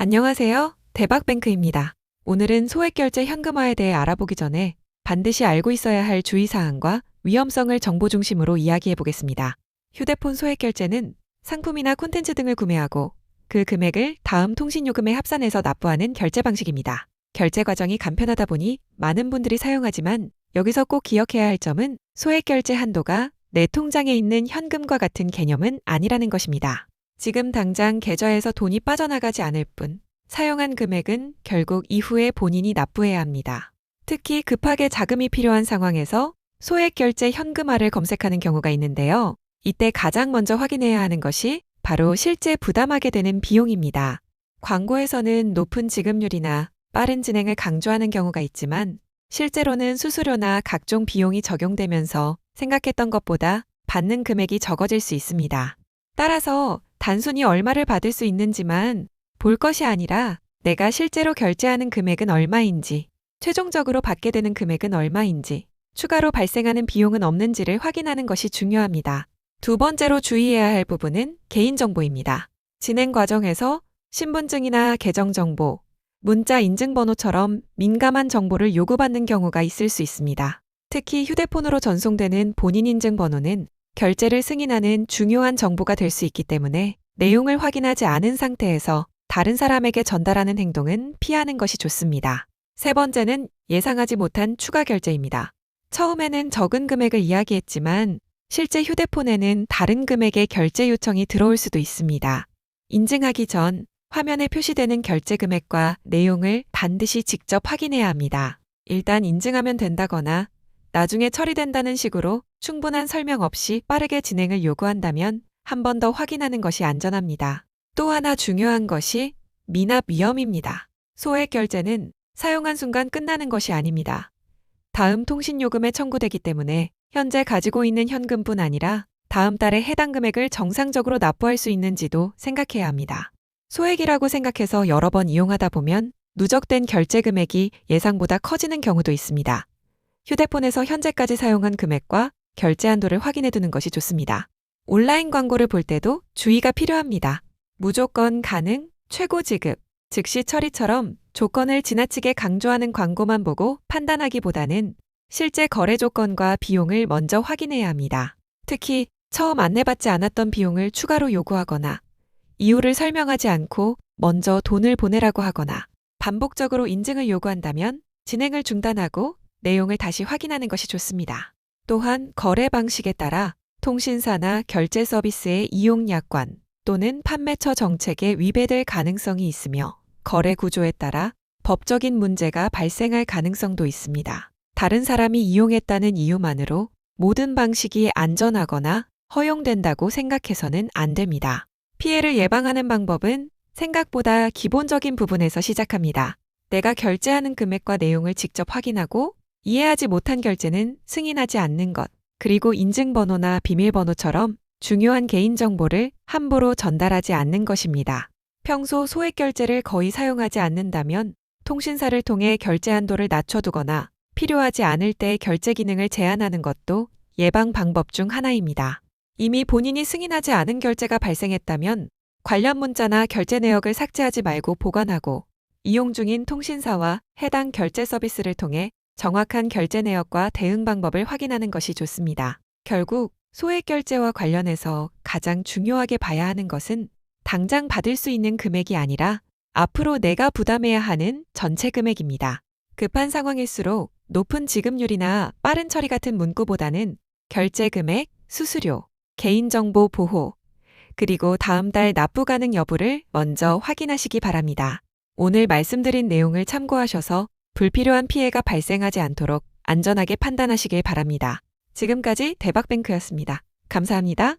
안녕하세요. 대박뱅크입니다. 오늘은 소액결제 현금화에 대해 알아보기 전에 반드시 알고 있어야 할 주의사항과 위험성을 정보 중심으로 이야기해 보겠습니다. 휴대폰 소액결제는 상품이나 콘텐츠 등을 구매하고 그 금액을 다음 통신요금에 합산해서 납부하는 결제 방식입니다. 결제 과정이 간편하다 보니 많은 분들이 사용하지만 여기서 꼭 기억해야 할 점은 소액결제 한도가 내 통장에 있는 현금과 같은 개념은 아니라는 것입니다. 지금 당장 계좌에서 돈이 빠져나가지 않을 뿐 사용한 금액은 결국 이후에 본인이 납부해야 합니다. 특히 급하게 자금이 필요한 상황에서 소액결제 현금화를 검색하는 경우가 있는데요. 이때 가장 먼저 확인해야 하는 것이 바로 실제 부담하게 되는 비용입니다. 광고에서는 높은 지급률이나 빠른 진행을 강조하는 경우가 있지만 실제로는 수수료나 각종 비용이 적용되면서 생각했던 것보다 받는 금액이 적어질 수 있습니다. 따라서 단순히 얼마를 받을 수 있는지만 볼 것이 아니라 내가 실제로 결제하는 금액은 얼마인지, 최종적으로 받게 되는 금액은 얼마인지, 추가로 발생하는 비용은 없는지를 확인하는 것이 중요합니다. 두 번째로 주의해야 할 부분은 개인정보입니다. 진행 과정에서 신분증이나 계정정보, 문자 인증번호처럼 민감한 정보를 요구받는 경우가 있을 수 있습니다. 특히 휴대폰으로 전송되는 본인 인증번호는 결제를 승인하는 중요한 정보가 될 수 있기 때문에 내용을 확인하지 않은 상태에서 다른 사람에게 전달하는 행동은 피하는 것이 좋습니다. 세 번째는 예상하지 못한 추가 결제입니다. 처음에는 적은 금액을 이야기했지만 실제 휴대폰에는 다른 금액의 결제 요청이 들어올 수도 있습니다. 인증하기 전 화면에 표시되는 결제 금액과 내용을 반드시 직접 확인해야 합니다. 일단 인증하면 된다거나 나중에 처리된다는 식으로 충분한 설명 없이 빠르게 진행을 요구한다면 한 번 더 확인하는 것이 안전합니다. 또 하나 중요한 것이 미납 위험입니다. 소액 결제는 사용한 순간 끝나는 것이 아닙니다. 다음 통신요금에 청구되기 때문에 현재 가지고 있는 현금뿐 아니라 다음 달에 해당 금액을 정상적으로 납부할 수 있는지도 생각해야 합니다. 소액이라고 생각해서 여러 번 이용하다 보면 누적된 결제 금액이 예상보다 커지는 경우도 있습니다. 휴대폰에서 현재까지 사용한 금액과 결제 한도를 확인해 두는 것이 좋습니다. 온라인 광고를 볼 때도 주의가 필요합니다. 무조건 가능, 최고 지급, 즉시 처리처럼 조건을 지나치게 강조하는 광고만 보고 판단하기보다는 실제 거래 조건과 비용을 먼저 확인해야 합니다. 특히 처음 안내받지 않았던 비용을 추가로 요구하거나 이유를 설명하지 않고 먼저 돈을 보내라고 하거나 반복적으로 인증을 요구한다면 진행을 중단하고 내용을 다시 확인하는 것이 좋습니다. 또한 거래 방식에 따라 통신사나 결제 서비스의 이용 약관 또는 판매처 정책에 위배될 가능성이 있으며 거래 구조에 따라 법적인 문제가 발생할 가능성도 있습니다. 다른 사람이 이용했다는 이유만으로 모든 방식이 안전하거나 허용된다고 생각해서는 안 됩니다. 피해를 예방하는 방법은 생각보다 기본적인 부분에서 시작합니다. 내가 결제하는 금액과 내용을 직접 확인하고 이해하지 못한 결제는 승인하지 않는 것, 그리고 인증번호나 비밀번호처럼 중요한 개인정보를 함부로 전달하지 않는 것입니다. 평소 소액 결제를 거의 사용하지 않는다면 통신사를 통해 결제 한도를 낮춰두거나 필요하지 않을 때 결제 기능을 제한하는 것도 예방 방법 중 하나입니다. 이미 본인이 승인하지 않은 결제가 발생했다면 관련 문자나 결제 내역을 삭제하지 말고 보관하고 이용 중인 통신사와 해당 결제 서비스를 통해 정확한 결제 내역과 대응 방법을 확인하는 것이 좋습니다. 결국 소액 결제와 관련해서 가장 중요하게 봐야 하는 것은 당장 받을 수 있는 금액이 아니라 앞으로 내가 부담해야 하는 전체 금액입니다. 급한 상황일수록 높은 지급률이나 빠른 처리 같은 문구보다는 결제 금액, 수수료, 개인정보 보호, 그리고 다음 달 납부 가능 여부를 먼저 확인하시기 바랍니다. 오늘 말씀드린 내용을 참고하셔서 불필요한 피해가 발생하지 않도록 안전하게 판단하시길 바랍니다. 지금까지 대박뱅크였습니다. 감사합니다.